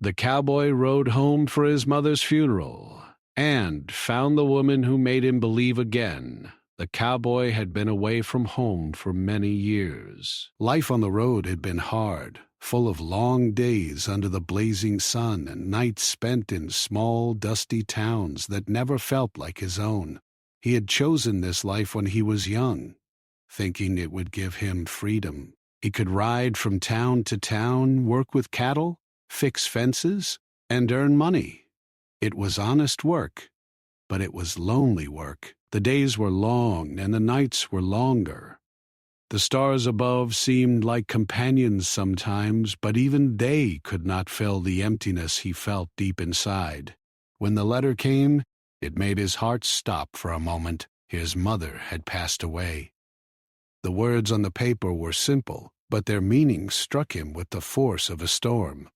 The cowboy rode home for his mother's funeral and found the woman who made him believe again. The cowboy had been away from home for many years. Life on the road had been hard, full of long days under the blazing sun and nights spent in small, dusty towns that never felt like his own. He had chosen this life when he was young, thinking it would give him freedom. He could ride from town to town, work with cattle, fix fences, and earn money. It was honest work, but it was lonely work. The days were long and the nights were longer. The stars above seemed like companions sometimes, but even they could not fill the emptiness he felt deep inside. When the letter came, it made his heart stop for a moment. His mother had passed away. The words on the paper were simple, but their meaning struck him with the force of a storm.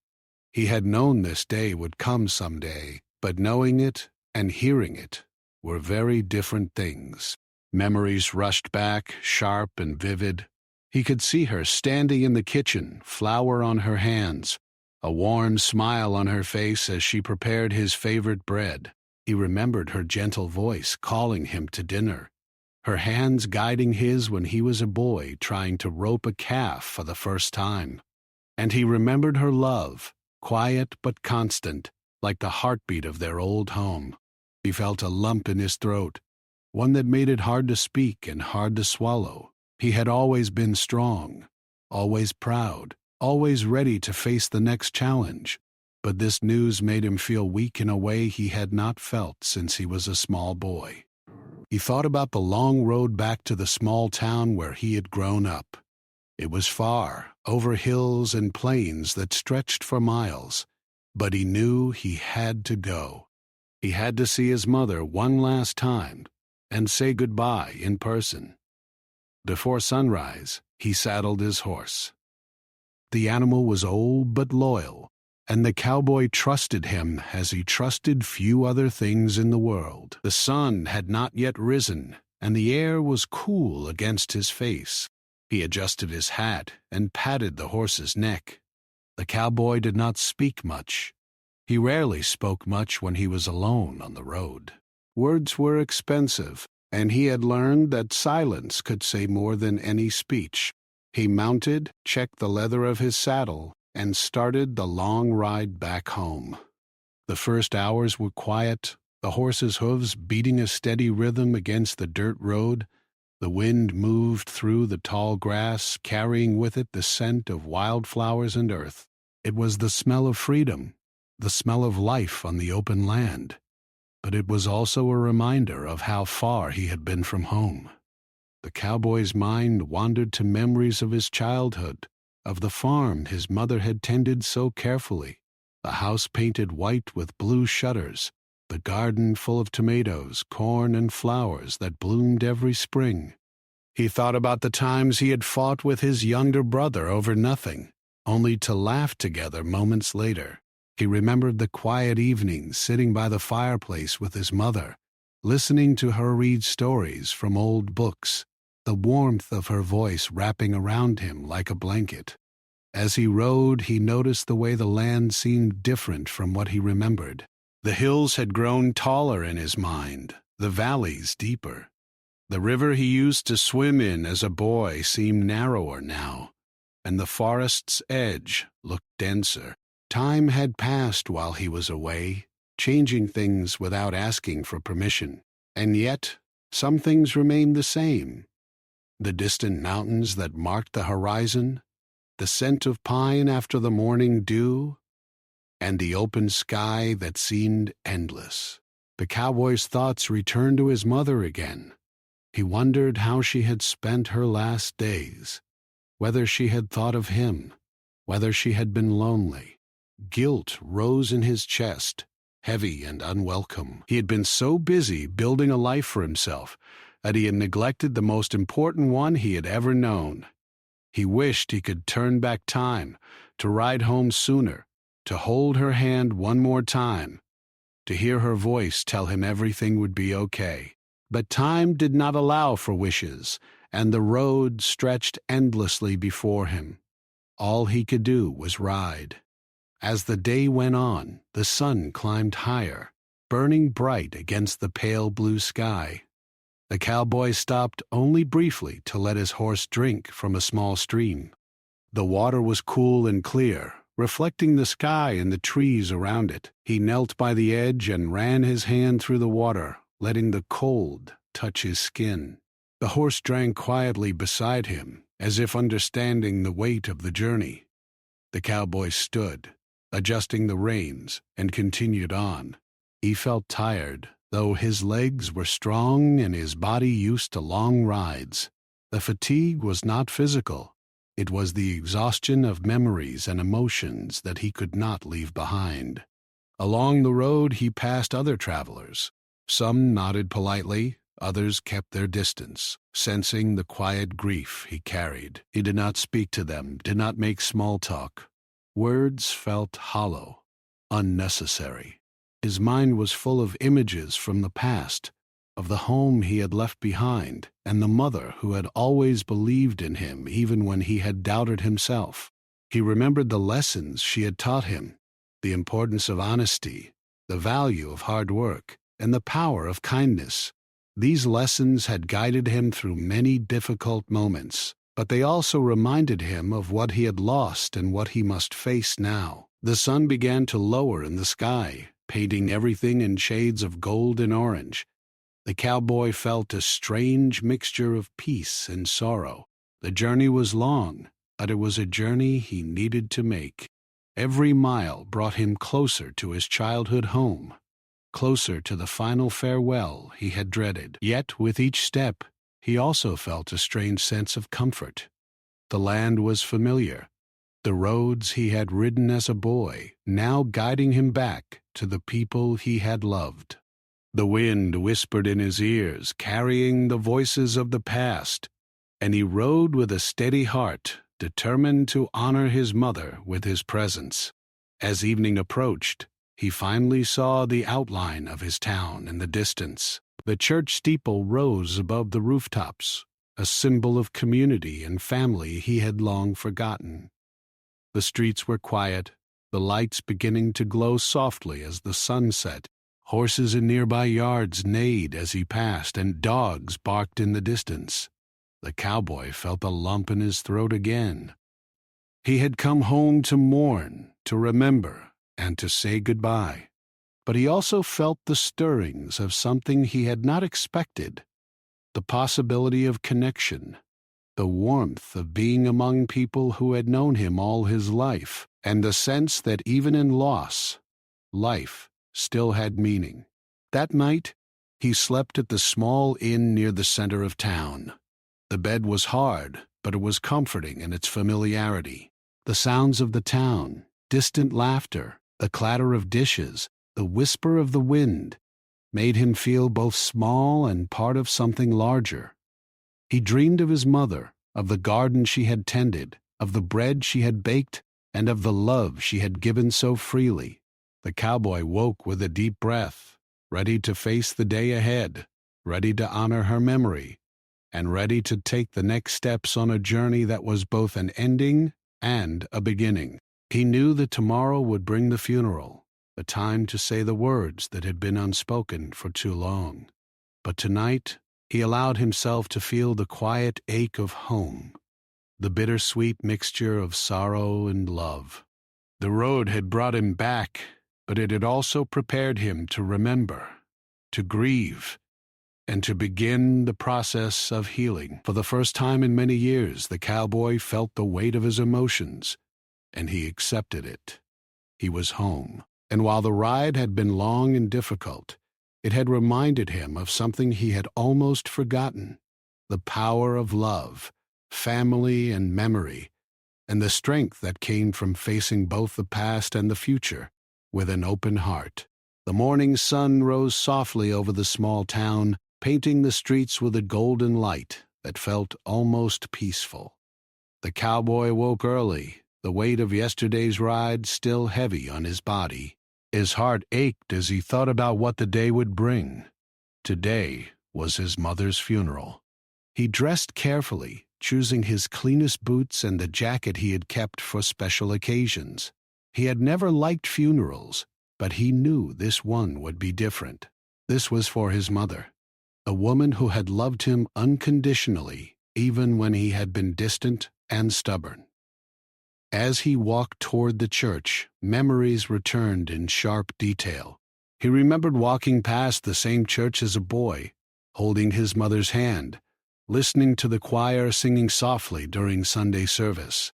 He had known this day would come someday, but knowing it and hearing it were very different things. Memories rushed back, sharp and vivid. He could see her standing in the kitchen, flour on her hands, a warm smile on her face as she prepared his favorite bread. He remembered her gentle voice calling him to dinner, her hands guiding his when he was a boy trying to rope a calf for the first time. And he remembered her love, quiet but constant, like the heartbeat of their old home. He felt a lump in his throat, one that made it hard to speak and hard to swallow. He had always been strong, always proud, always ready to face the next challenge. But this news made him feel weak in a way he had not felt since he was a small boy. He thought about the long road back to the small town where he had grown up. It was far, over hills and plains that stretched for miles, but he knew he had to go. He had to see his mother one last time and say goodbye in person. Before sunrise, he saddled his horse. The animal was old but loyal, and the cowboy trusted him as he trusted few other things in the world. The sun had not yet risen, and the air was cool against his face. He adjusted his hat and patted the horse's neck. The cowboy did not speak much. He rarely spoke much when he was alone on the road. Words were expensive, and he had learned that silence could say more than any speech. He mounted, checked the leather of his saddle, and started the long ride back home. The first hours were quiet, the horse's hooves beating a steady rhythm against the dirt road. The wind moved through the tall grass, carrying with it the scent of wildflowers and earth. It was the smell of freedom, the smell of life on the open land. But it was also a reminder of how far he had been from home. The cowboy's mind wandered to memories of his childhood, of the farm his mother had tended so carefully, the house painted white with blue shutters, the garden full of tomatoes, corn, and flowers that bloomed every spring. He thought about the times he had fought with his younger brother over nothing, only to laugh together moments later. He remembered the quiet evenings sitting by the fireplace with his mother, listening to her read stories from old books, the warmth of her voice wrapping around him like a blanket. As he rode, he noticed the way the land seemed different from what he remembered. The hills had grown taller in his mind, the valleys deeper. The river he used to swim in as a boy seemed narrower now, and the forest's edge looked denser. Time had passed while he was away, changing things without asking for permission. And yet, some things remained the same. The distant mountains that marked the horizon, the scent of pine after the morning dew, and the open sky that seemed endless. The cowboy's thoughts returned to his mother again. He wondered how she had spent her last days, whether she had thought of him, whether she had been lonely. Guilt rose in his chest, heavy and unwelcome. He had been so busy building a life for himself that he had neglected the most important one he had ever known. He wished he could turn back time, to ride home sooner, to hold her hand one more time, to hear her voice tell him everything would be okay. But time did not allow for wishes, and the road stretched endlessly before him. All he could do was ride. As the day went on, the sun climbed higher, burning bright against the pale blue sky. The cowboy stopped only briefly to let his horse drink from a small stream. The water was cool and clear, reflecting the sky and the trees around it. He knelt by the edge and ran his hand through the water, letting the cold touch his skin. The horse drank quietly beside him, as if understanding the weight of the journey. The cowboy stood, adjusting the reins, and continued on. He felt tired, though his legs were strong and his body used to long rides. The fatigue was not physical. It was the exhaustion of memories and emotions that he could not leave behind. Along the road he passed other travelers. Some nodded politely, others kept their distance, sensing the quiet grief he carried. He did not speak to them, did not make small talk. Words felt hollow, unnecessary. His mind was full of images from the past, of the home he had left behind, and the mother who had always believed in him even when he had doubted himself. He remembered the lessons she had taught him, the importance of honesty, the value of hard work, and the power of kindness. These lessons had guided him through many difficult moments, but they also reminded him of what he had lost and what he must face now. The sun began to lower in the sky, painting everything in shades of gold and orange. The cowboy felt a strange mixture of peace and sorrow. The journey was long, but it was a journey he needed to make. Every mile brought him closer to his childhood home, closer to the final farewell he had dreaded. Yet, with each step, he also felt a strange sense of comfort. The land was familiar. The roads he had ridden as a boy, now guiding him back to the people he had loved. The wind whispered in his ears, carrying the voices of the past, and he rode with a steady heart, determined to honor his mother with his presence. As evening approached, he finally saw the outline of his town in the distance. The church steeple rose above the rooftops, a symbol of community and family he had long forgotten. The streets were quiet, the lights beginning to glow softly as the sun set. Horses in nearby yards neighed as he passed, and dogs barked in the distance. The cowboy felt a lump in his throat again. He had come home to mourn, to remember, and to say goodbye. But he also felt the stirrings of something he had not expected, the possibility of connection, the warmth of being among people who had known him all his life, and the sense that even in loss, life still had meaning. That night, he slept at the small inn near the center of town. The bed was hard, but it was comforting in its familiarity. The sounds of the town, distant laughter, the clatter of dishes, the whisper of the wind, made him feel both small and part of something larger. He dreamed of his mother, of the garden she had tended, of the bread she had baked, and of the love she had given so freely. The cowboy woke with a deep breath, ready to face the day ahead, ready to honor her memory, and ready to take the next steps on a journey that was both an ending and a beginning. He knew that tomorrow would bring the funeral, the time to say the words that had been unspoken for too long. But tonight, he allowed himself to feel the quiet ache of home, the bittersweet mixture of sorrow and love. The road had brought him back, but it had also prepared him to remember, to grieve, and to begin the process of healing. For the first time in many years, the cowboy felt the weight of his emotions, and he accepted it. He was home, and while the ride had been long and difficult, it had reminded him of something he had almost forgotten: the power of love, family, and memory, and the strength that came from facing both the past and the future with an open heart. The morning sun rose softly over the small town, painting the streets with a golden light that felt almost peaceful. The cowboy woke early, the weight of yesterday's ride still heavy on his body. His heart ached as he thought about what the day would bring. Today was his mother's funeral. He dressed carefully, choosing his cleanest boots and the jacket he had kept for special occasions. He had never liked funerals, but he knew this one would be different. This was for his mother, a woman who had loved him unconditionally, even when he had been distant and stubborn. As he walked toward the church, memories returned in sharp detail. He remembered walking past the same church as a boy, holding his mother's hand, listening to the choir singing softly during Sunday service.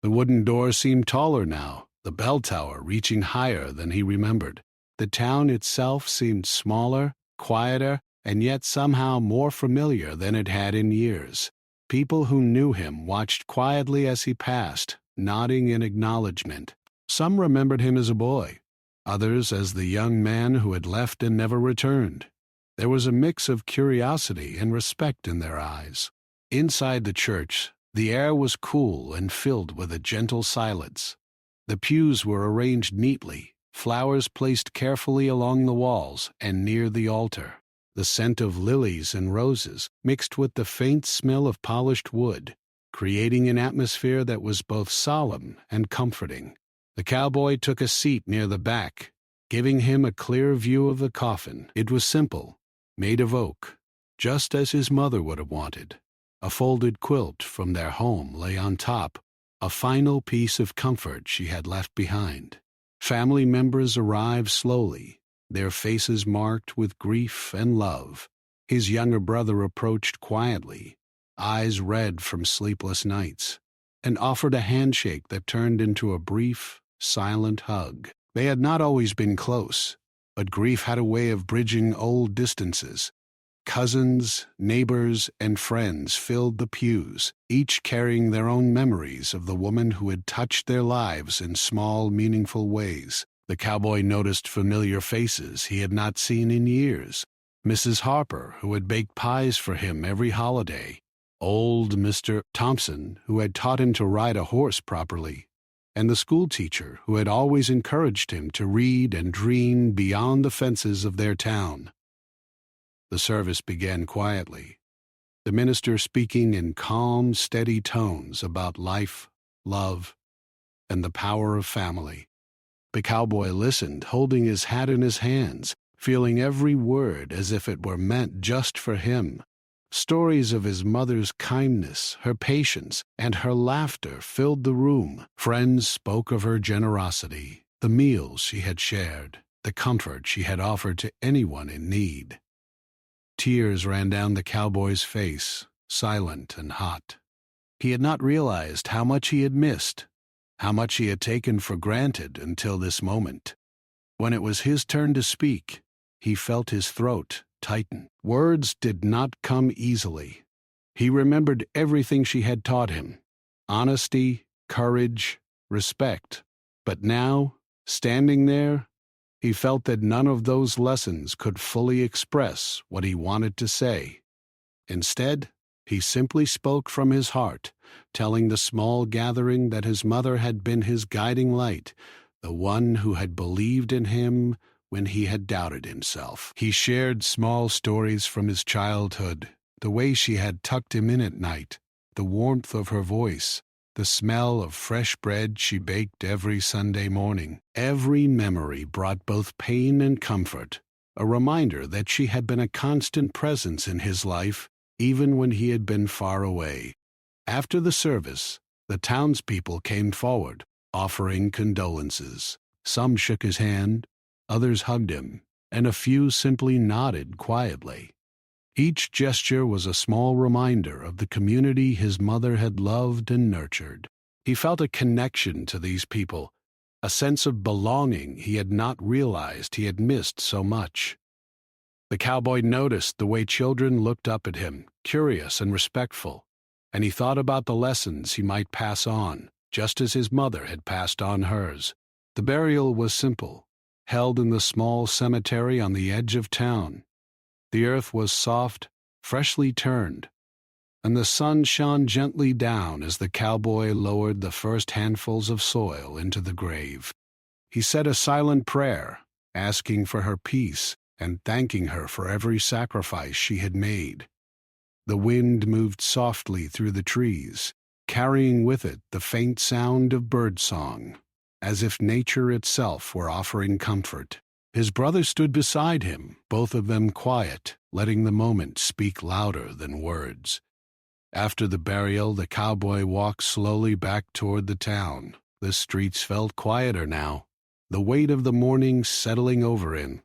The wooden door seemed taller now, the bell tower reaching higher than he remembered. The town itself seemed smaller, quieter, and yet somehow more familiar than it had in years. People who knew him watched quietly as he passed, nodding in acknowledgement. Some remembered him as a boy, others as the young man who had left and never returned. There was a mix of curiosity and respect in their eyes. Inside the church, the air was cool and filled with a gentle silence. The pews were arranged neatly, flowers placed carefully along the walls and near the altar. The scent of lilies and roses mixed with the faint smell of polished wood, creating an atmosphere that was both solemn and comforting. The cowboy took a seat near the back, giving him a clear view of the coffin. It was simple, made of oak, just as his mother would have wanted. A folded quilt from their home lay on top, a final piece of comfort she had left behind. Family members arrived slowly, their faces marked with grief and love. His younger brother approached quietly, eyes red from sleepless nights, and offered a handshake that turned into a brief, silent hug. They had not always been close, but grief had a way of bridging old distances. Cousins, neighbors, and friends filled the pews, each carrying their own memories of the woman who had touched their lives in small, meaningful ways. The cowboy noticed familiar faces he had not seen in years. Mrs. Harper, who had baked pies for him every holiday. Old Mr. Thompson, who had taught him to ride a horse properly. And the schoolteacher who had always encouraged him to read and dream beyond the fences of their town. The service began quietly, the minister speaking in calm, steady tones about life, love, and the power of family. The cowboy listened, holding his hat in his hands, feeling every word as if it were meant just for him. Stories of his mother's kindness, her patience, and her laughter filled the room. Friends spoke of her generosity, the meals she had shared, the comfort she had offered to anyone in need. Tears ran down the cowboy's face, silent and hot. He had not realized how much he had missed, how much he had taken for granted until this moment. When it was his turn to speak, he felt his throat tighten. Words did not come easily. He remembered everything she had taught him: honesty, courage, respect. But now, standing there, he felt that none of those lessons could fully express what he wanted to say. Instead, he simply spoke from his heart, telling the small gathering that his mother had been his guiding light, the one who had believed in him when he had doubted himself. He shared small stories from his childhood, the way she had tucked him in at night, the warmth of her voice, the smell of fresh bread she baked every Sunday morning. Every memory brought both pain and comfort, a reminder that she had been a constant presence in his life, even when he had been far away. After the service, the townspeople came forward, offering condolences. Some shook his hand, others hugged him, and a few simply nodded quietly. Each gesture was a small reminder of the community his mother had loved and nurtured. He felt a connection to these people, a sense of belonging he had not realized he had missed so much. The cowboy noticed the way children looked up at him, curious and respectful, and he thought about the lessons he might pass on, just as his mother had passed on hers. The burial was simple, held in the small cemetery on the edge of town. The earth was soft, freshly turned, and the sun shone gently down as the cowboy lowered the first handfuls of soil into the grave. He said a silent prayer, asking for her peace and thanking her for every sacrifice she had made. The wind moved softly through the trees, carrying with it the faint sound of birdsong. as if nature itself were offering comfort. His brother stood beside him, both of them quiet, letting the moment speak louder than words. After the burial, the cowboy walked slowly back toward the town. The streets felt quieter now, the weight of the morning settling over him.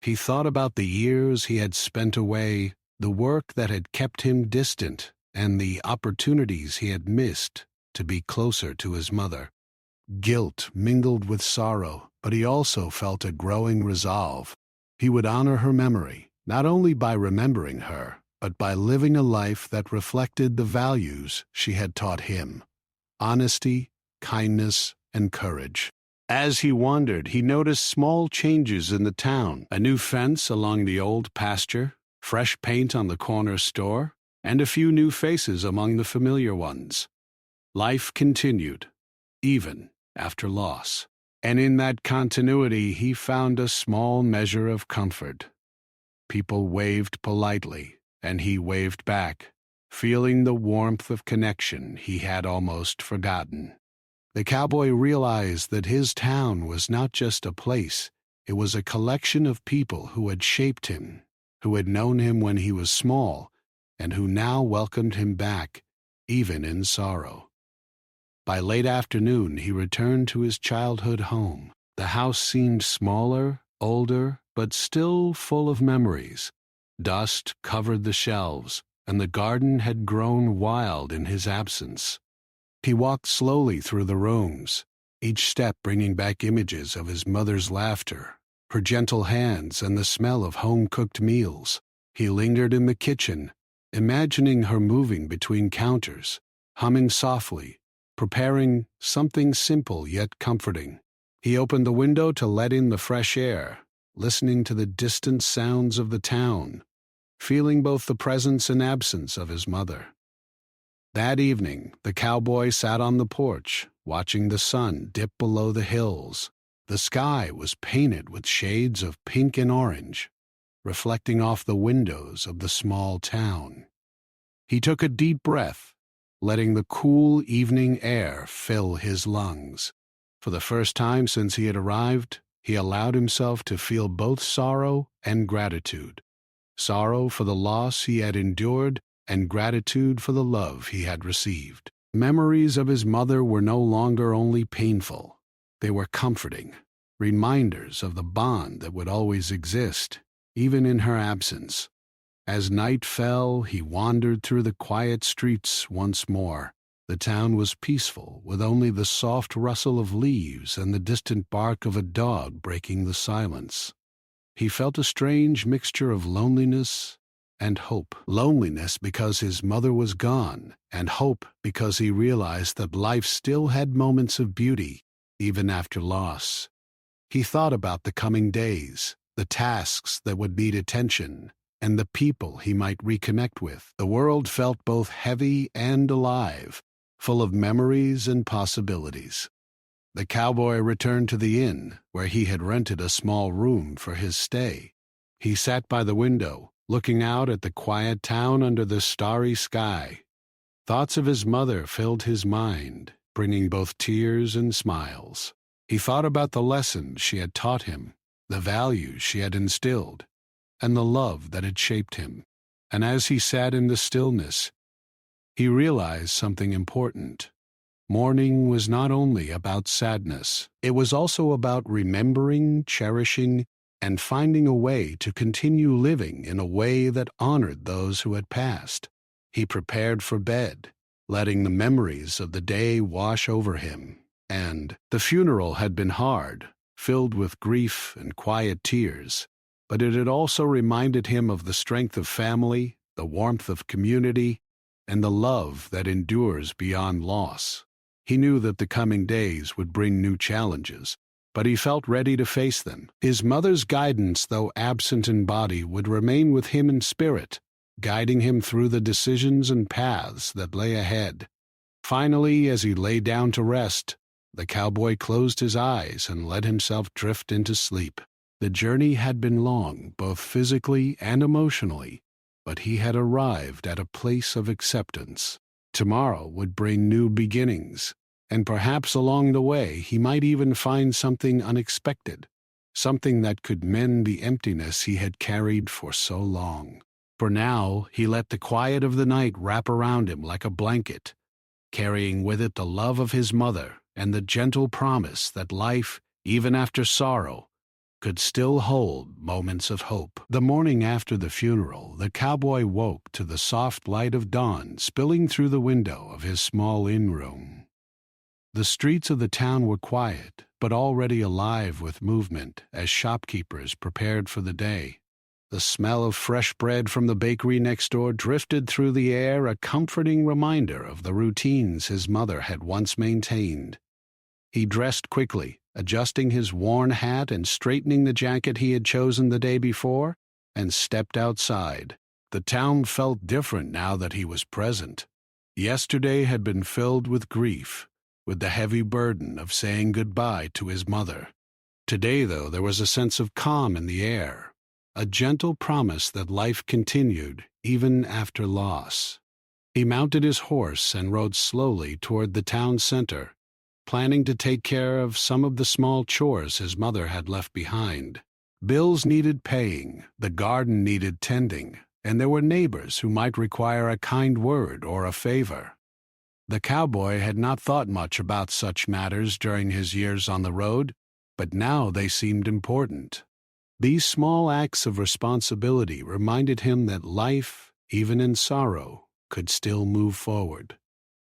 He thought about the years he had spent away, the work that had kept him distant, and the opportunities he had missed to be closer to his mother. Guilt mingled with sorrow, but he also felt a growing resolve. He would honor her memory, not only by remembering her, but by living a life that reflected the values she had taught him: honesty, kindness, and courage. As he wandered, he noticed small changes in the town: a new fence along the old pasture, fresh paint on the corner store, and a few new faces among the familiar ones. Life continued, even after loss. And in that continuity, he found a small measure of comfort. People waved politely, and he waved back, feeling the warmth of connection he had almost forgotten. The cowboy realized that his town was not just a place, it was a collection of people who had shaped him, who had known him when he was small, and who now welcomed him back, even in sorrow. By late afternoon, he returned to his childhood home. The house seemed smaller, older, but still full of memories. Dust covered the shelves, and the garden had grown wild in his absence. He walked slowly through the rooms, each step bringing back images of his mother's laughter, her gentle hands, and the smell of home-cooked meals. He lingered in the kitchen, imagining her moving between counters, humming softly, preparing something simple yet comforting. He opened the window to let in the fresh air, listening to the distant sounds of the town, feeling both the presence and absence of his mother. That evening, the cowboy sat on the porch, watching the sun dip below the hills. The sky was painted with shades of pink and orange, reflecting off the windows of the small town. He took a deep breath, letting the cool evening air fill his lungs. For the first time since he had arrived, he allowed himself to feel both sorrow and gratitude. Sorrow for the loss he had endured, and gratitude for the love he had received. Memories of his mother were no longer only painful. They were comforting, reminders of the bond that would always exist, even in her absence. As night fell, he wandered through the quiet streets once more. The town was peaceful, with only the soft rustle of leaves and the distant bark of a dog breaking the silence. He felt a strange mixture of loneliness and hope. Loneliness because his mother was gone, and hope because he realized that life still had moments of beauty, even after loss. He thought about the coming days, the tasks that would need attention, and the people he might reconnect with. The world felt both heavy and alive, full of memories and possibilities. The cowboy returned to the inn, where he had rented a small room for his stay. He sat by the window, looking out at the quiet town under the starry sky. Thoughts of his mother filled his mind, bringing both tears and smiles. He thought about the lessons she had taught him, the values she had instilled, and the love that had shaped him. And as he sat in the stillness, he realized something important. Mourning was not only about sadness, it was also about remembering, cherishing, and finding a way to continue living in a way that honored those who had passed. He prepared for bed, letting the memories of the day wash over him. And the funeral had been hard, filled with grief and quiet tears, but it had also reminded him of the strength of family, the warmth of community, and the love that endures beyond loss. He knew that the coming days would bring new challenges, but he felt ready to face them. His mother's guidance, though absent in body, would remain with him in spirit, guiding him through the decisions and paths that lay ahead. Finally, as he lay down to rest, the cowboy closed his eyes and let himself drift into sleep. The journey had been long, both physically and emotionally, but he had arrived at a place of acceptance. Tomorrow would bring new beginnings, And perhaps along the way he might even find something unexpected, something that could mend the emptiness he had carried for so long. For now, he let the quiet of the night wrap around him like a blanket, carrying with it the love of his mother and the gentle promise that life, even after sorrow, could still hold moments of hope. The morning after the funeral, the cowboy woke to the soft light of dawn spilling through the window of his small inn-room. The streets of the town were quiet, but already alive with movement as shopkeepers prepared for the day. The smell of fresh bread from the bakery next door drifted through the air, a comforting reminder of the routines his mother had once maintained. He dressed quickly, adjusting his worn hat and straightening the jacket he had chosen the day before, and stepped outside. The town felt different now that he was present. Yesterday had been filled with grief, with the heavy burden of saying goodbye to his mother. Today, though, there was a sense of calm in the air, a gentle promise that life continued even after loss. He mounted his horse and rode slowly toward the town center, planning to take care of some of the small chores his mother had left behind. Bills needed paying, the garden needed tending, and there were neighbors who might require a kind word or a favor. The cowboy had not thought much about such matters during his years on the road, but now they seemed important. These small acts of responsibility reminded him that life, even in sorrow, could still move forward.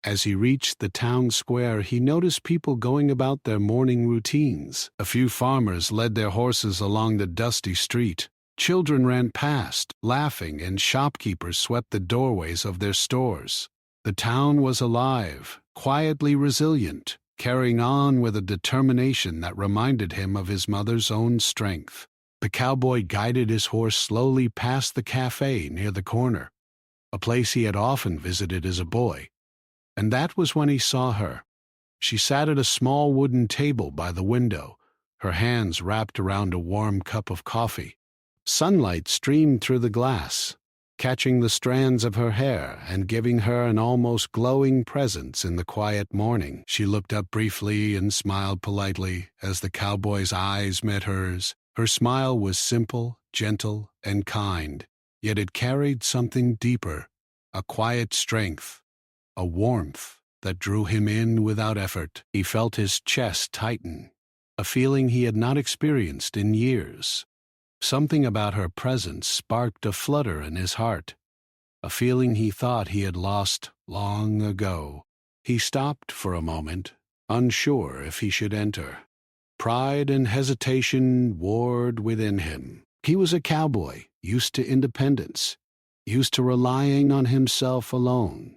As he reached the town square, he noticed people going about their morning routines. A few farmers led their horses along the dusty street. Children ran past, laughing, and shopkeepers swept the doorways of their stores. The town was alive, quietly resilient, carrying on with a determination that reminded him of his mother's own strength. The cowboy guided his horse slowly past the cafe near the corner, a place he had often visited as a boy. And that was when he saw her. She sat at a small wooden table by the window, her hands wrapped around a warm cup of coffee. Sunlight streamed through the glass, catching the strands of her hair and giving her an almost glowing presence in the quiet morning. She looked up briefly and smiled politely as the cowboy's eyes met hers. Her smile was simple, gentle, and kind, yet it carried something deeper, a quiet strength, a warmth that drew him in without effort. He felt his chest tighten, a feeling he had not experienced in years. Something about her presence sparked a flutter in his heart, a feeling he thought he had lost long ago. He stopped for a moment, unsure if he should enter. Pride and hesitation warred within him. He was a cowboy, used to independence, used to relying on himself alone.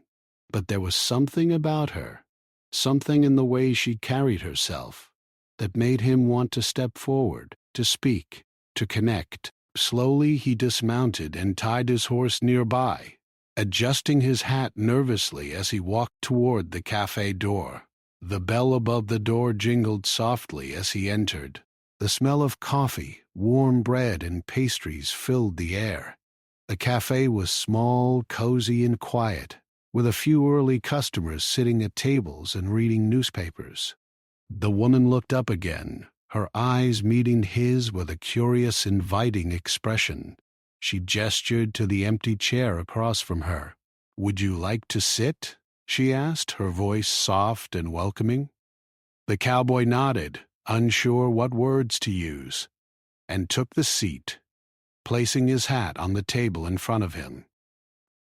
But there was something about her, something in the way she carried herself, that made him want to step forward, to speak, to connect. Slowly he dismounted and tied his horse nearby, adjusting his hat nervously as he walked toward the cafe door. The bell above the door jingled softly as he entered. The smell of coffee, warm bread, and pastries filled the air. The cafe was small, cozy, and quiet, with a few early customers sitting at tables and reading newspapers. The woman looked up again, her eyes meeting his with a curious, inviting expression. She gestured to the empty chair across from her. "Would you like to sit?" she asked, her voice soft and welcoming. The cowboy nodded, unsure what words to use, and took the seat, placing his hat on the table in front of him.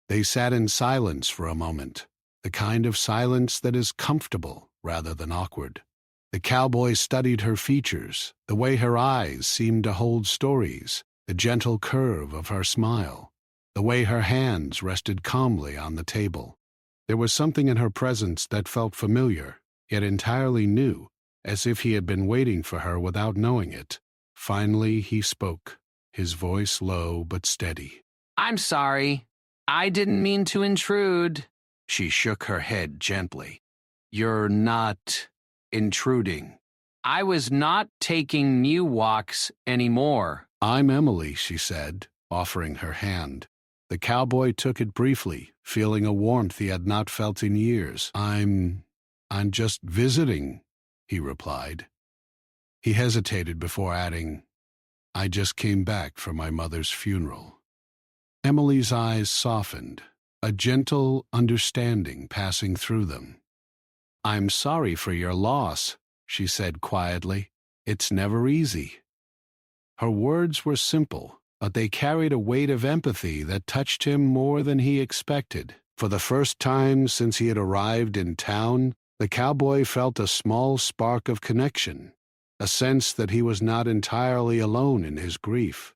They sat in silence for a moment, the kind of silence that is comfortable rather than awkward. The cowboy studied her features, the way her eyes seemed to hold stories, the gentle curve of her smile, the way her hands rested calmly on the table. There was something in her presence that felt familiar, yet entirely new, as if he had been waiting for her without knowing it. Finally he spoke, his voice low but steady. "I'm sorry. I didn't mean to intrude." She shook her head gently. "You're not intruding." "I was not taking new walks anymore." "I'm Emily," she said, offering her hand. The cowboy took it briefly, feeling a warmth he had not felt in years. I'm "I'm just visiting," he replied. He hesitated before adding, "I just came back from my mother's funeral." Emily's eyes softened, a gentle understanding passing through them. "I'm sorry for your loss," she said quietly. "It's never easy." Her words were simple, but they carried a weight of empathy that touched him more than he expected. For the first time since he had arrived in town, the cowboy felt a small spark of connection, a sense that he was not entirely alone in his grief.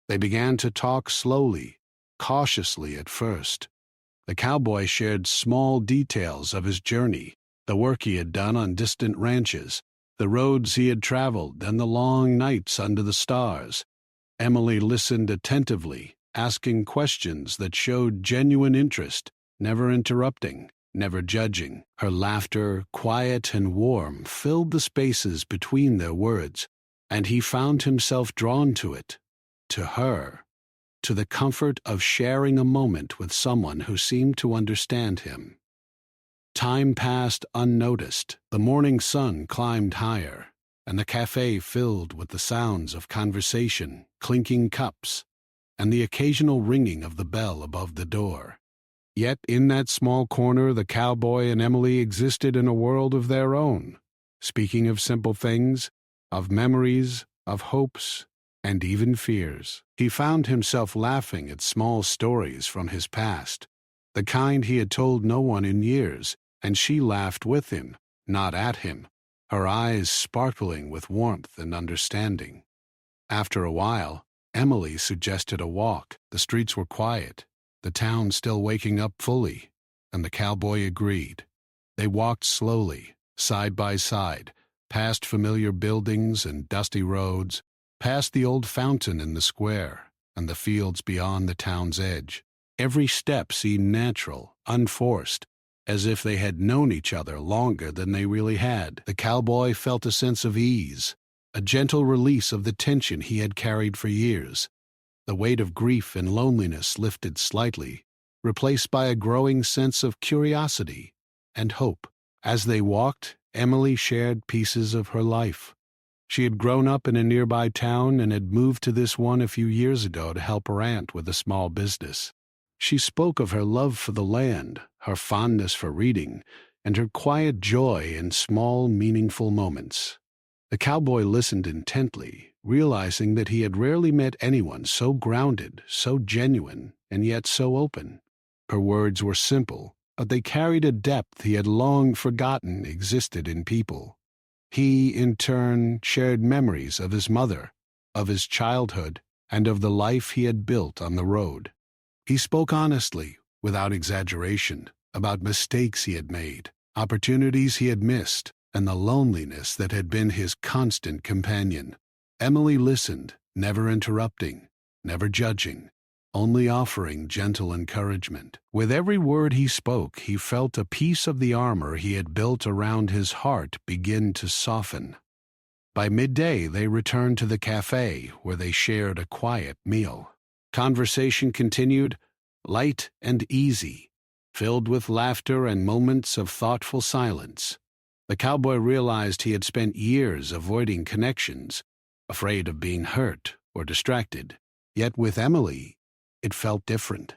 They began to talk slowly, cautiously at first. The cowboy shared small details of his journey, the work he had done on distant ranches, the roads he had traveled, and the long nights under the stars. Emily listened attentively, asking questions that showed genuine interest, never interrupting, never judging. Her laughter, quiet and warm, filled the spaces between their words, and he found himself drawn to it, to her, to the comfort of sharing a moment with someone who seemed to understand him. Time passed unnoticed. The morning sun climbed higher, and the cafe filled with the sounds of conversation, clinking cups, and the occasional ringing of the bell above the door. Yet in that small corner the cowboy and Emily existed in a world of their own, speaking of simple things, of memories, of hopes, and even fears. He found himself laughing at small stories from his past, the kind he had told no one in years, and she laughed with him, not at him, her eyes sparkling with warmth and understanding. After a while, Emily suggested a walk. The streets were quiet, the town still waking up fully, and the cowboy agreed. They walked slowly, side by side, past familiar buildings and dusty roads, past the old fountain in the square, and the fields beyond the town's edge. Every step seemed natural, unforced, as if they had known each other longer than they really had. The cowboy felt a sense of ease, a gentle release of the tension he had carried for years. The weight of grief and loneliness lifted slightly, replaced by a growing sense of curiosity and hope. As they walked, Emily shared pieces of her life. She had grown up in a nearby town and had moved to this one a few years ago to help her aunt with a small business. She spoke of her love for the land, her fondness for reading, and her quiet joy in small, meaningful moments. The cowboy listened intently, realizing that he had rarely met anyone so grounded, so genuine, and yet so open. Her words were simple, but they carried a depth he had long forgotten existed in people. He, in turn, shared memories of his mother, of his childhood, and of the life he had built on the road. He spoke honestly, without exaggeration, about mistakes he had made, opportunities he had missed, and the loneliness that had been his constant companion. Emily listened, never interrupting, never judging, only offering gentle encouragement. With every word he spoke, he felt a piece of the armor he had built around his heart begin to soften. By midday, they returned to the cafe, where they shared a quiet meal. Conversation continued, light and easy, filled with laughter and moments of thoughtful silence. The cowboy realized he had spent years avoiding connections, afraid of being hurt or distracted. Yet with Emily, it felt different.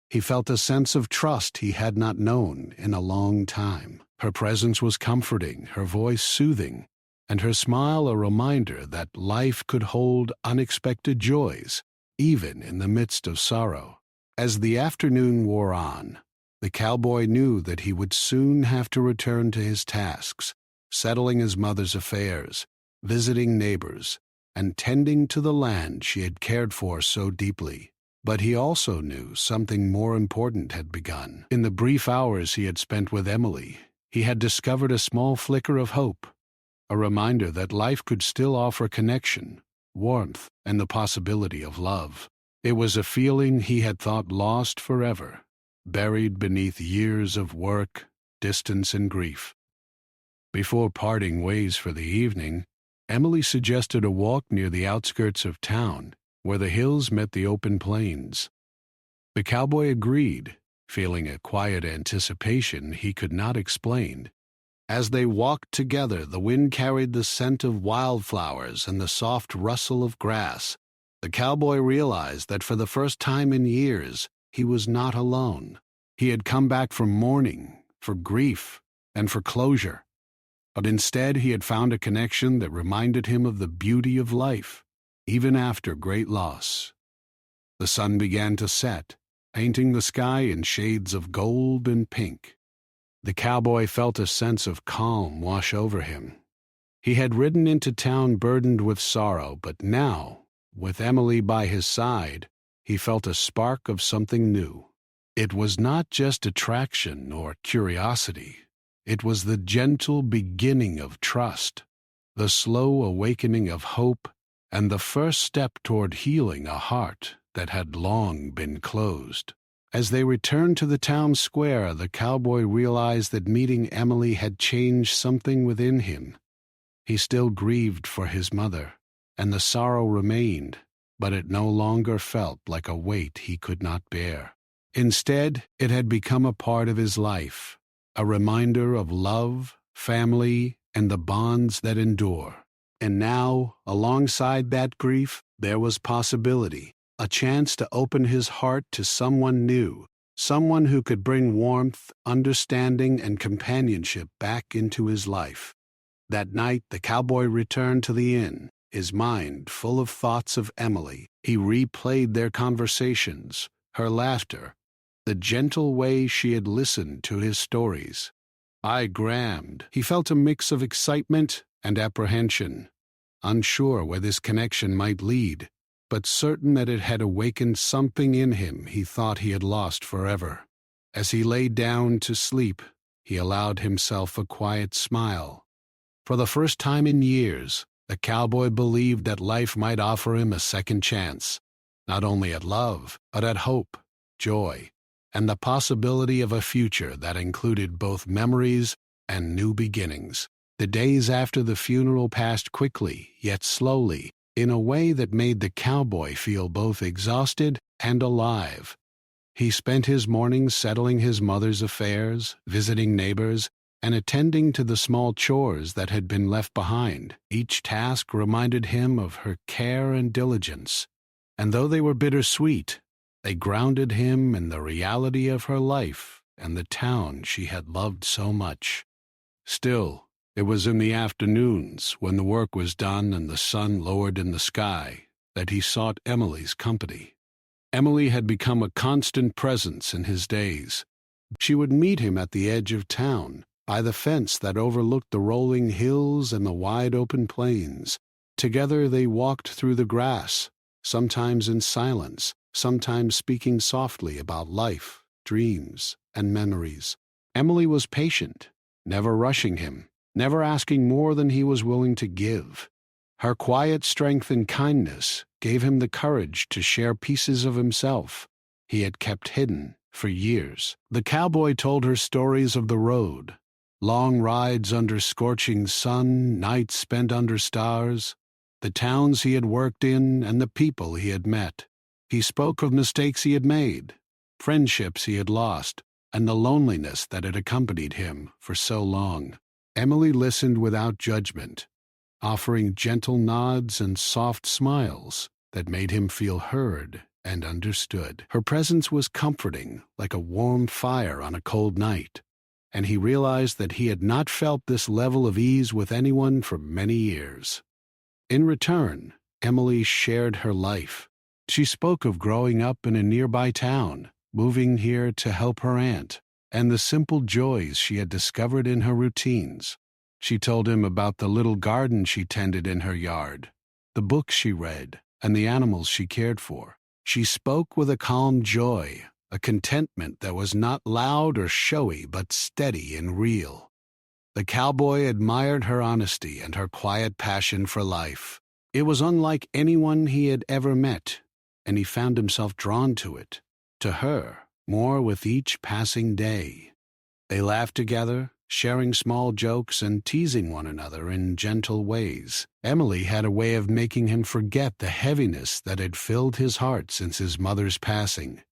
He felt a sense of trust he had not known in a long time. Her presence was comforting, her voice soothing, and her smile a reminder that life could hold unexpected joys, even in the midst of sorrow. As the afternoon wore on, the cowboy knew that he would soon have to return to his tasks, settling his mother's affairs, visiting neighbors, and tending to the land she had cared for so deeply. But he also knew something more important had begun. In the brief hours he had spent with Emily, he had discovered a small flicker of hope, a reminder that life could still offer connection, warmth, and the possibility of love. It was a feeling he had thought lost forever, buried beneath years of work, distance, and grief. Before parting ways for the evening, Emily suggested a walk near the outskirts of town, where the hills met the open plains. The cowboy agreed, feeling a quiet anticipation he could not explain. As they walked together, the wind carried the scent of wildflowers and the soft rustle of grass. The cowboy realized that for the first time in years, he was not alone. He had come back from mourning, for grief, and for closure. But instead, he had found a connection that reminded him of the beauty of life, even after great loss. The sun began to set, painting the sky in shades of gold and pink. The cowboy felt a sense of calm wash over him. He had ridden into town burdened with sorrow, but now, with Emily by his side, he felt a spark of something new. It was not just attraction or curiosity. It was the gentle beginning of trust, the slow awakening of hope, and the first step toward healing a heart that had long been closed. As they returned to the town square, the cowboy realized that meeting Emily had changed something within him. He still grieved for his mother, and the sorrow remained, but it no longer felt like a weight he could not bear. Instead, it had become a part of his life, a reminder of love, family, and the bonds that endure. And now, alongside that grief, there was possibility, a chance to open his heart to someone new, someone who could bring warmth, understanding, and companionship back into his life. That night, the cowboy returned to the inn, his mind full of thoughts of Emily. He replayed their conversations, her laughter, the gentle way she had listened to his stories. Grammed. He felt a mix of excitement and apprehension, unsure where this connection might lead, but certain that it had awakened something in him he thought he had lost forever. As he lay down to sleep, he allowed himself a quiet smile. For the first time in years, the cowboy believed that life might offer him a second chance, not only at love, but at hope, joy, and the possibility of a future that included both memories and new beginnings. The days after the funeral passed quickly, yet slowly, in a way that made the cowboy feel both exhausted and alive. He spent his mornings settling his mother's affairs, visiting neighbors, and attending to the small chores that had been left behind. Each task reminded him of her care and diligence, and though they were bittersweet, they grounded him in the reality of her life and the town she had loved so much. Still, it was in the afternoons, when the work was done and the sun lowered in the sky, that he sought Emily's company. Emily had become a constant presence in his days. She would meet him at the edge of town, by the fence that overlooked the rolling hills and the wide-open plains. Together they walked through the grass, sometimes in silence, sometimes speaking softly about life, dreams, and memories. Emily was patient, never rushing him, never asking more than he was willing to give. Her quiet strength and kindness gave him the courage to share pieces of himself he had kept hidden for years. The cowboy told her stories of the road, long rides under scorching sun, nights spent under stars, the towns he had worked in, and the people he had met. He spoke of mistakes he had made, friendships he had lost, and the loneliness that had accompanied him for so long. Emily listened without judgment, offering gentle nods and soft smiles that made him feel heard and understood. Her presence was comforting, like a warm fire on a cold night, and he realized that he had not felt this level of ease with anyone for many years. In return, Emily shared her life. She spoke of growing up in a nearby town, moving here to help her aunt, and the simple joys she had discovered in her routines. She told him about the little garden she tended in her yard, the books she read, and the animals she cared for. She spoke with a calm joy, a contentment that was not loud or showy but steady and real. The cowboy admired her honesty and her quiet passion for life. It was unlike anyone he had ever met, and he found himself drawn to it, to her, more with each passing day. They laughed together, sharing small jokes and teasing one another in gentle ways. Emily had a way of making him forget the heaviness that had filled his heart since his mother's passing.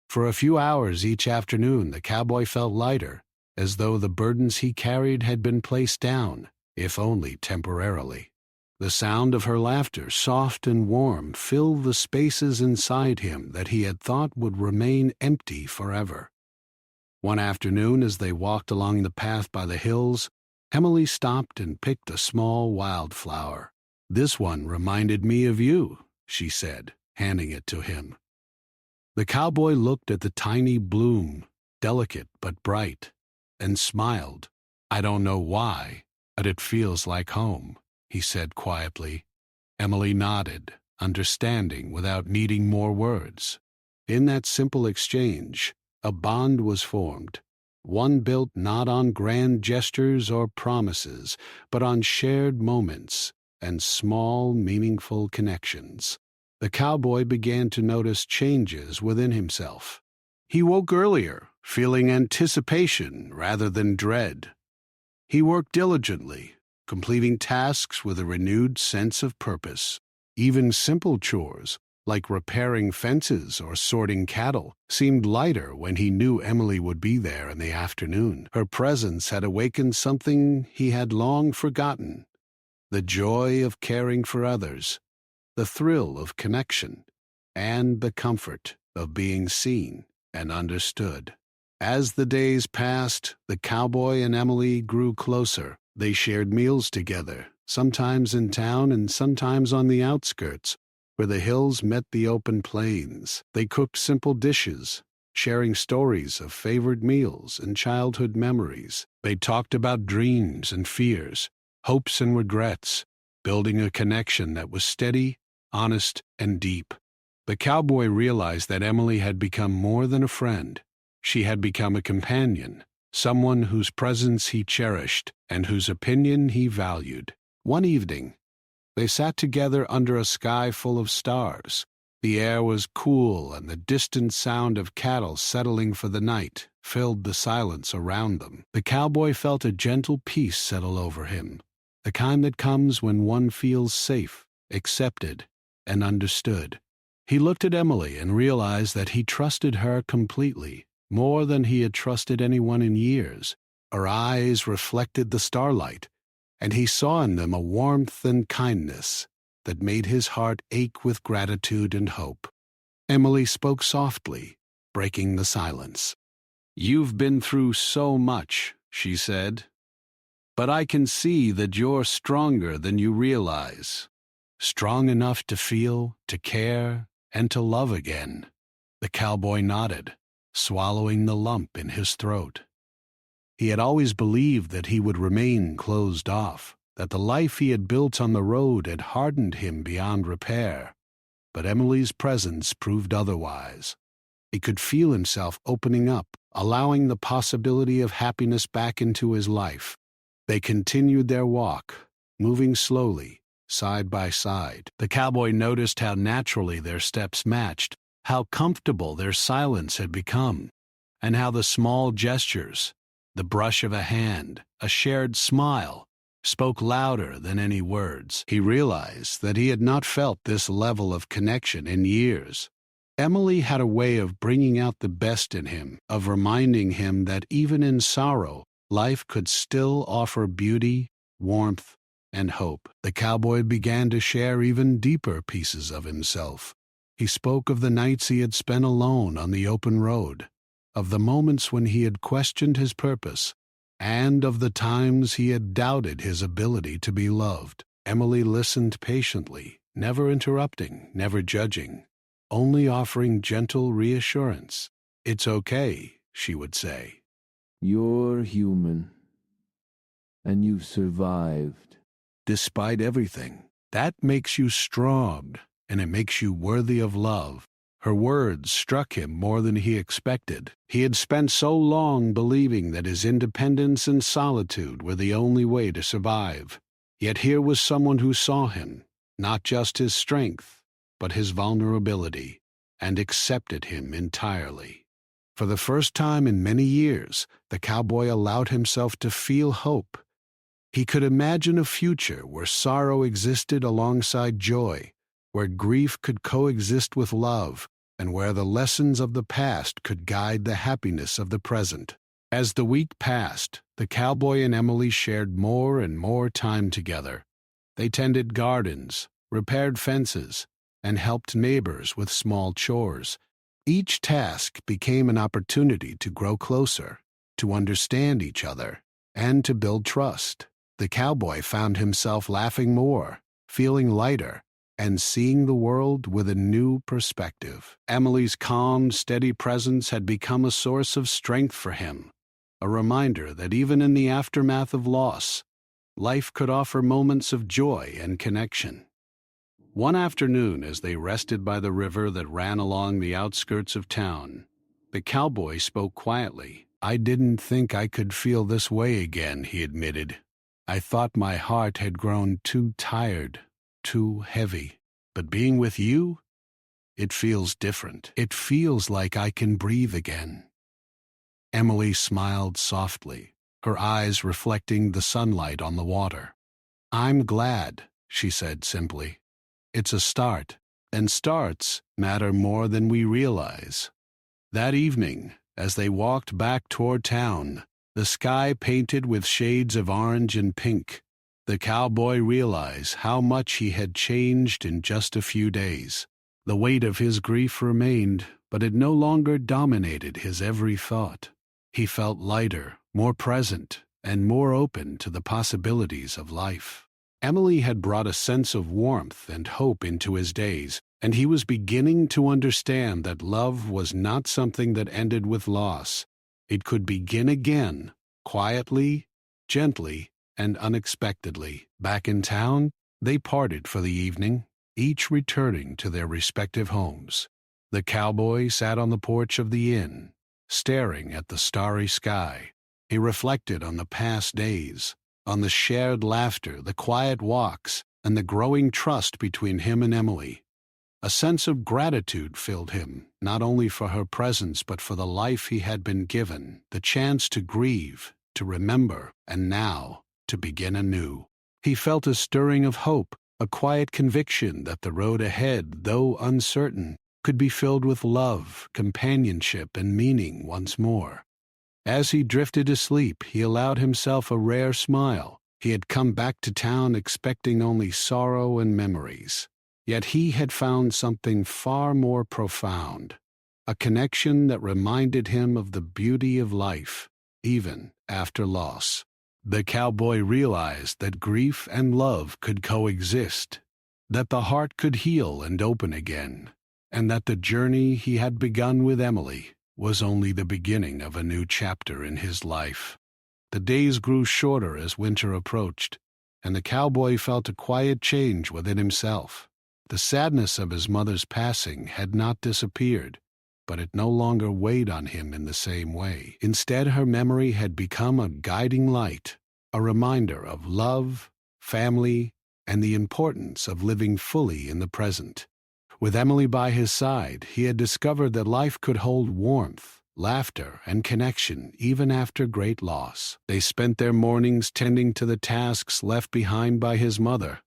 For a few hours each afternoon, the cowboy felt lighter, as though the burdens he carried had been placed down, if only temporarily. The sound of her laughter, soft and warm, filled the spaces inside him that he had thought would remain empty forever. One afternoon, as they walked along the path by the hills, Emily stopped and picked a small wildflower. "This one reminded me of you," she said, handing it to him. The cowboy looked at the tiny bloom, delicate but bright, and smiled. "I don't know why, but it feels like home," he said quietly. Emily nodded, understanding without needing more words. In that simple exchange, a bond was formed, one built not on grand gestures or promises, but on shared moments and small, meaningful connections. The cowboy began to notice changes within himself. He woke earlier, feeling anticipation rather than dread. He worked diligently, completing tasks with a renewed sense of purpose. Even simple chores, like repairing fences or sorting cattle, seemed lighter when he knew Emily would be there in the afternoon. Her presence had awakened something he had long forgotten: the joy of caring for others, the thrill of connection, and the comfort of being seen and understood. As the days passed, the cowboy and Emily grew closer. They shared meals together, sometimes in town and sometimes on the outskirts, where the hills met the open plains. They cooked simple dishes, sharing stories of favored meals and childhood memories. They talked about dreams and fears, hopes and regrets, building a connection that was steady, honest, and deep. The cowboy realized that Emily had become more than a friend. She had become a companion, someone whose presence he cherished and whose opinion he valued. One evening, they sat together under a sky full of stars. The air was cool, and the distant sound of cattle settling for the night filled the silence around them. The cowboy felt a gentle peace settle over him, the kind that comes when one feels safe, accepted, and understood. He looked at Emily and realized that he trusted her completely, more than he had trusted anyone in years. Her eyes reflected the starlight, and he saw in them a warmth and kindness that made his heart ache with gratitude and hope. Emily spoke softly, breaking the silence. "You've been through so much," she said, "but I can see that you're stronger than you realize. Strong enough to feel, to care, and to love again." The cowboy nodded, swallowing the lump in his throat. He had always believed that he would remain closed off, that the life he had built on the road had hardened him beyond repair. But Emily's presence proved otherwise. He could feel himself opening up, allowing the possibility of happiness back into his life. They continued their walk, moving slowly, side by side. The cowboy noticed how naturally their steps matched, how comfortable their silence had become, and how the small gestures, the brush of a hand, a shared smile, spoke louder than any words. He realized that he had not felt this level of connection in years. Emily had a way of bringing out the best in him, of reminding him that even in sorrow, life could still offer beauty, warmth, and hope. The cowboy began to share even deeper pieces of himself. He spoke of the nights he had spent alone on the open road, of the moments when he had questioned his purpose, and of the times he had doubted his ability to be loved. Emily listened patiently, never interrupting, never judging, only offering gentle reassurance. "It's okay," she would say. "You're human, and you've survived. Despite everything, that makes you strong, and it makes you worthy of love." Her words struck him more than he expected. He had spent so long believing that his independence and solitude were the only way to survive. Yet here was someone who saw him, not just his strength, but his vulnerability, and accepted him entirely. For the first time in many years, the cowboy allowed himself to feel hope. He could imagine a future where sorrow existed alongside joy, where grief could coexist with love, and where the lessons of the past could guide the happiness of the present. As the week passed, the cowboy and Emily shared more and more time together. They tended gardens, repaired fences, and helped neighbors with small chores. Each task became an opportunity to grow closer, to understand each other, and to build trust. The cowboy found himself laughing more, feeling lighter, and seeing the world with a new perspective. Emily's calm, steady presence had become a source of strength for him, a reminder that even in the aftermath of loss, life could offer moments of joy and connection. One afternoon, as they rested by the river that ran along the outskirts of town, the cowboy spoke quietly. "I didn't think I could feel this way again," he admitted. "I thought my heart had grown too tired, too heavy. But being with you, it feels different. It feels like I can breathe again." Emily smiled softly, her eyes reflecting the sunlight on the water. "I'm glad," she said simply. "It's a start, and starts matter more than we realize." That evening, as they walked back toward town, the sky painted with shades of orange and pink, the cowboy realized how much he had changed in just a few days. The weight of his grief remained, but it no longer dominated his every thought. He felt lighter, more present, and more open to the possibilities of life. Emily had brought a sense of warmth and hope into his days, and he was beginning to understand that love was not something that ended with loss. It could begin again, quietly, gently, and unexpectedly. Back in town, they parted for the evening, each returning to their respective homes. The cowboy sat on the porch of the inn, staring at the starry sky. He reflected on the past days, on the shared laughter, the quiet walks, and the growing trust between him and Emily. A sense of gratitude filled him, not only for her presence but for the life he had been given, the chance to grieve, to remember, and now to begin anew. He felt a stirring of hope, a quiet conviction that the road ahead, though uncertain, could be filled with love, companionship, and meaning once more. As he drifted to sleep, he allowed himself a rare smile. He had come back to town expecting only sorrow and memories. Yet he had found something far more profound, a connection that reminded him of the beauty of life, even after loss. The cowboy realized that grief and love could coexist, that the heart could heal and open again, and that the journey he had begun with Emily was only the beginning of a new chapter in his life. The days grew shorter as winter approached, and the cowboy felt a quiet change within himself. The sadness of his mother's passing had not disappeared, but it no longer weighed on him in the same way. Instead, her memory had become a guiding light, a reminder of love, family, and the importance of living fully in the present. With Emily by his side, he had discovered that life could hold warmth, laughter, and connection even after great loss. They spent their mornings tending to the tasks left behind by his mother.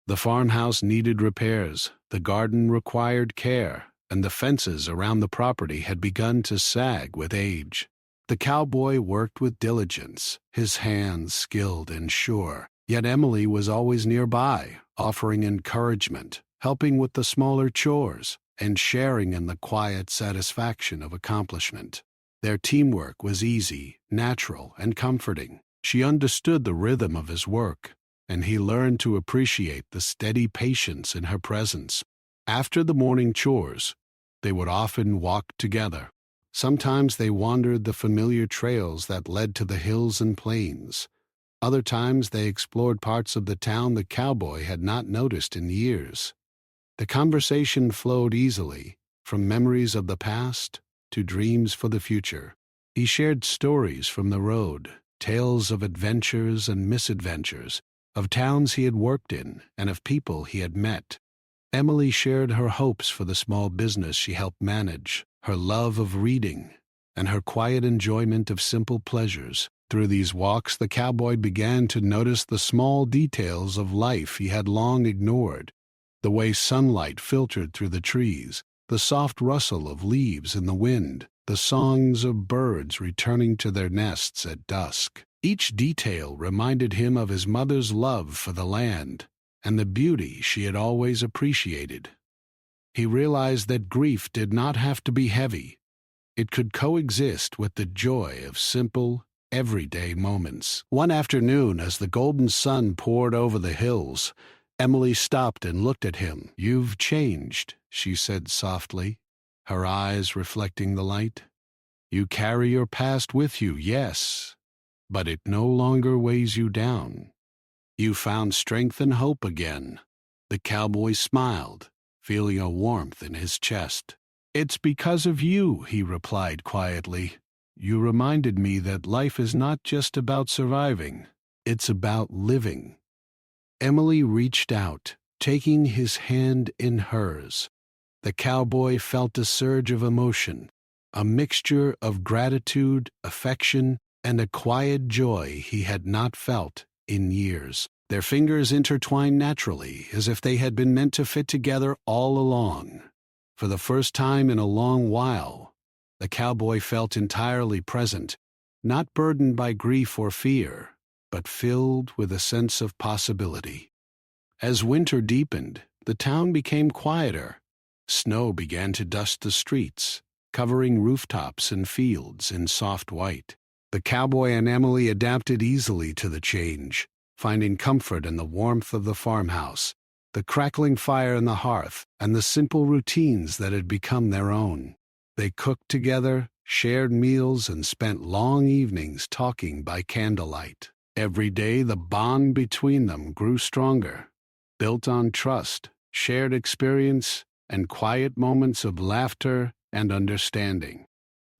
The farmhouse needed repairs, the garden required care, and the fences around the property had begun to sag with age. The cowboy worked with diligence, his hands skilled and sure, yet Emily was always nearby, offering encouragement, helping with the smaller chores, and sharing in the quiet satisfaction of accomplishment. Their teamwork was easy, natural, and comforting. She understood the rhythm of his work, and he learned to appreciate the steady patience in her presence. After the morning chores, they would often walk together. Sometimes they wandered the familiar trails that led to the hills and plains. Other times they explored parts of the town the cowboy had not noticed in years. The conversation flowed easily, from memories of the past to dreams for the future. He shared stories from the road, tales of adventures and misadventures, of towns he had worked in, and of people he had met. Emily shared her hopes for the small business she helped manage, her love of reading, and her quiet enjoyment of simple pleasures. Through these walks, the cowboy began to notice the small details of life he had long ignored, the way sunlight filtered through the trees, the soft rustle of leaves in the wind, the songs of birds returning to their nests at dusk. Each detail reminded him of his mother's love for the land and the beauty she had always appreciated. He realized that grief did not have to be heavy. It could coexist with the joy of simple, everyday moments. One afternoon, as the golden sun poured over the hills, Emily stopped and looked at him. "You've changed," she said softly, her eyes reflecting the light. "You carry your past with you, yes, but it no longer weighs you down. You found strength and hope again." The cowboy smiled, feeling a warmth in his chest. "It's because of you," he replied quietly. "You reminded me that life is not just about surviving, it's about living." Emily reached out, taking his hand in hers. The cowboy felt a surge of emotion, a mixture of gratitude, affection, and a quiet joy he had not felt in years. Their fingers intertwined naturally, as if they had been meant to fit together all along. For the first time in a long while, the cowboy felt entirely present, not burdened by grief or fear, but filled with a sense of possibility. As winter deepened, the town became quieter. Snow began to dust the streets, covering rooftops and fields in soft white. The cowboy and Emily adapted easily to the change, finding comfort in the warmth of the farmhouse, the crackling fire in the hearth, and the simple routines that had become their own. They cooked together, shared meals, and spent long evenings talking by candlelight. Every day the bond between them grew stronger, built on trust, shared experience, and quiet moments of laughter and understanding.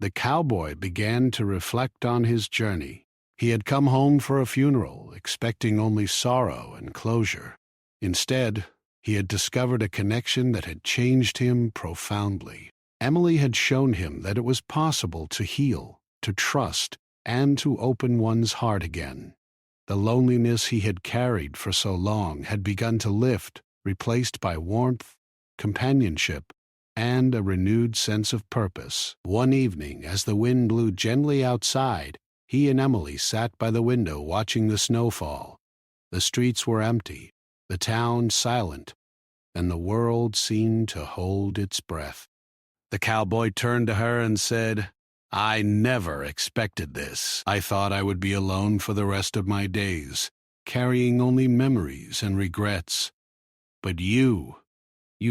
The cowboy began to reflect on his journey. He had come home for a funeral, expecting only sorrow and closure. Instead, he had discovered a connection that had changed him profoundly. Emily had shown him that it was possible to heal, to trust, and to open one's heart again. The loneliness he had carried for so long had begun to lift, replaced by warmth, companionship, and a renewed sense of purpose. One evening, as the wind blew gently outside, he and Emily sat by the window watching the snow fall. The streets were empty, the town silent, and the world seemed to hold its breath. The cowboy turned to her and said, "I never expected this. I thought I would be alone for the rest of my days, carrying only memories and regrets. But you've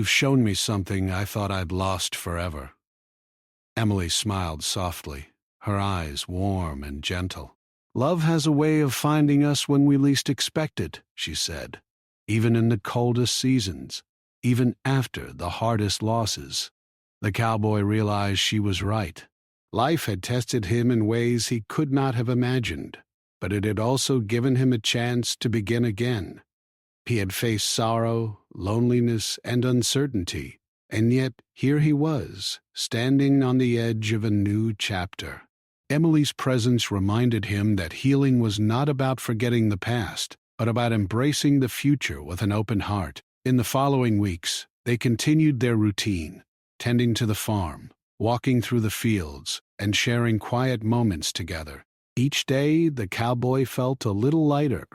shown me something I thought I'd lost forever." Emily smiled softly, her eyes warm and gentle. "Love has a way of finding us when we least expect it," she said, "even in the coldest seasons, even after the hardest losses." The cowboy realized she was right. Life had tested him in ways he could not have imagined, but it had also given him a chance to begin again. He had faced sorrow, loneliness, and uncertainty, and yet here he was, standing on the edge of a new chapter. Emily's presence reminded him that healing was not about forgetting the past, but about embracing the future with an open heart. In the following weeks, they continued their routine, tending to the farm, walking through the fields, and sharing quiet moments together. Each day, the cowboy felt a little lighter,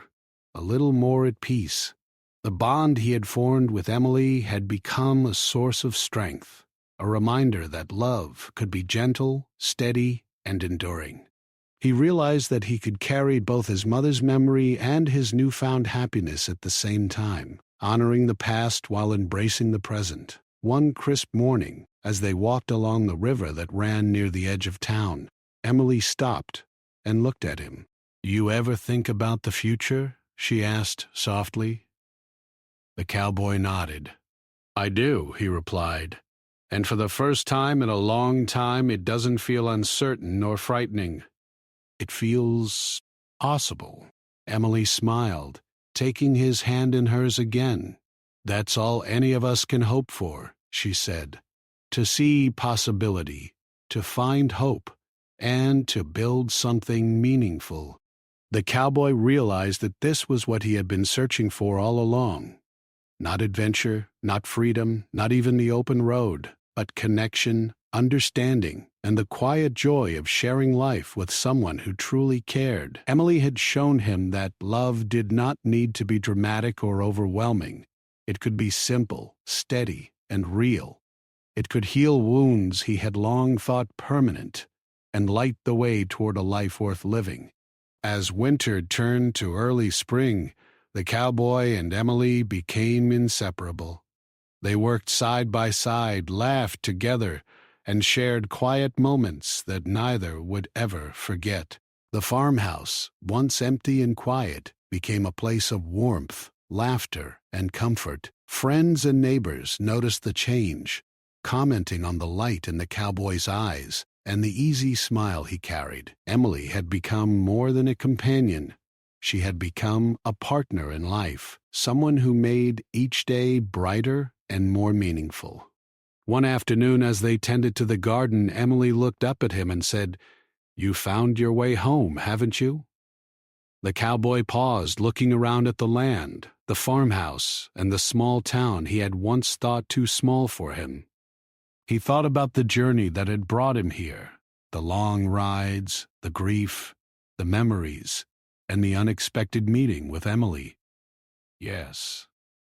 a little more at peace. The bond he had formed with Emily had become a source of strength, a reminder that love could be gentle, steady, and enduring. He realized that he could carry both his mother's memory and his newfound happiness at the same time, honoring the past while embracing the present. One crisp morning, as they walked along the river that ran near the edge of town, Emily stopped and looked at him. "You ever think about the future?" she asked softly. The cowboy nodded. "I do," he replied, "and for the first time in a long time it doesn't feel uncertain nor frightening. It feels possible." Emily smiled, taking his hand in hers again. "That's all any of us can hope for," she said, "to see possibility, to find hope, and to build something meaningful." The cowboy realized that this was what he had been searching for all along. Not adventure, not freedom, not even the open road, but connection, understanding, and the quiet joy of sharing life with someone who truly cared. Emily had shown him that love did not need to be dramatic or overwhelming. It could be simple, steady, and real. It could heal wounds he had long thought permanent and light the way toward a life worth living. As winter turned to early spring, the cowboy and Emily became inseparable. They worked side by side, laughed together, and shared quiet moments that neither would ever forget. The farmhouse, once empty and quiet, became a place of warmth, laughter, and comfort. Friends and neighbors noticed the change, commenting on the light in the cowboy's eyes and the easy smile he carried. Emily had become more than a companion. She had become a partner in life, someone who made each day brighter and more meaningful. One afternoon, as they tended to the garden, Emily looked up at him and said, "You found your way home, haven't you?" The cowboy paused, looking around at the land, the farmhouse, and the small town he had once thought too small for him. He thought about the journey that had brought him here, the long rides, the grief, the memories, and the unexpected meeting with Emily. "Yes,"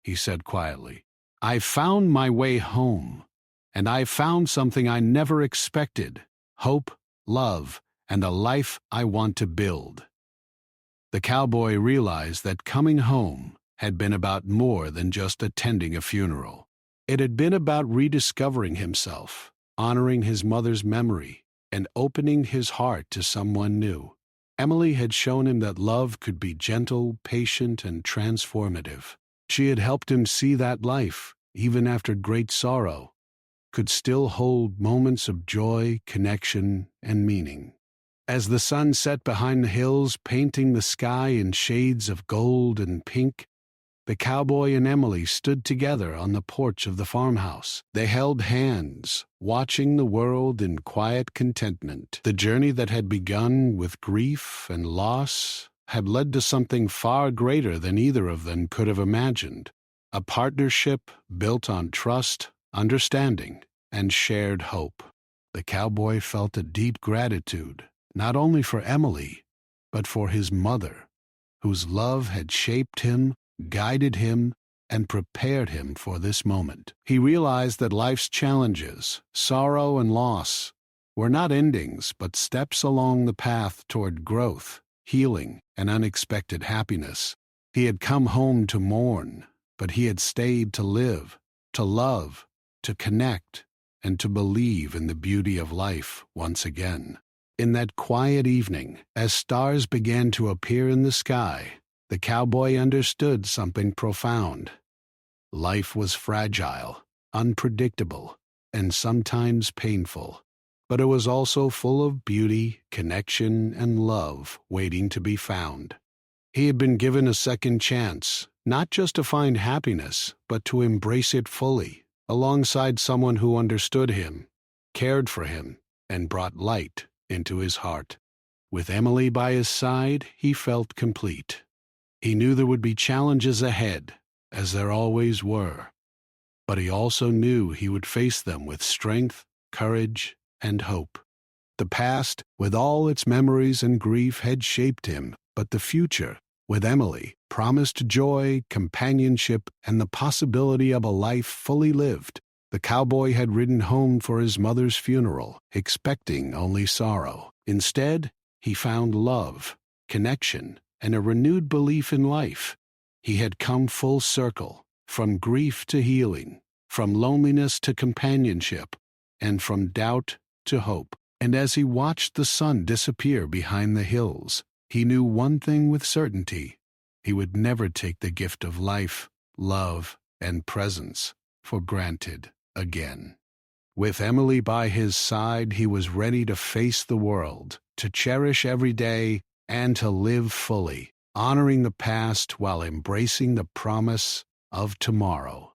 he said quietly, "I found my way home, and I found something I never expected: hope, love, and a life I want to build." The cowboy realized that coming home had been about more than just attending a funeral. It had been about rediscovering himself, honoring his mother's memory, and opening his heart to someone new. Emily had shown him that love could be gentle, patient, and transformative. She had helped him see that life, even after great sorrow, could still hold moments of joy, connection, and meaning. As the sun set behind the hills, painting the sky in shades of gold and pink, the cowboy and Emily stood together on the porch of the farmhouse. They held hands, watching the world in quiet contentment. The journey that had begun with grief and loss had led to something far greater than either of them could have imagined: a partnership built on trust, understanding, and shared hope. The cowboy felt a deep gratitude, not only for Emily, but for his mother, whose love had shaped him, guided him, and prepared him for this moment. He realized that life's challenges, sorrow and loss, were not endings but steps along the path toward growth, healing, and unexpected happiness. He had come home to mourn, but he had stayed to live, to love, to connect, and to believe in the beauty of life once again. In that quiet evening, as stars began to appear in the sky, the cowboy understood something profound. Life was fragile, unpredictable, and sometimes painful, but it was also full of beauty, connection, and love waiting to be found. He had been given a second chance, not just to find happiness, but to embrace it fully, alongside someone who understood him, cared for him, and brought light into his heart. With Emily by his side, he felt complete. He knew there would be challenges ahead, as there always were, but he also knew he would face them with strength, courage, and hope. The past, with all its memories and grief, had shaped him, but the future, with Emily, promised joy, companionship, and the possibility of a life fully lived. The cowboy had ridden home for his mother's funeral, expecting only sorrow. Instead, he found love, connection, and a renewed belief in life. He had come full circle, from grief to healing, from loneliness to companionship, and from doubt to hope. And as he watched the sun disappear behind the hills, he knew one thing with certainty: he would never take the gift of life, love, and presence for granted again. With Emily by his side, he was ready to face the world, to cherish every day, and to live fully, honoring the past while embracing the promise of tomorrow.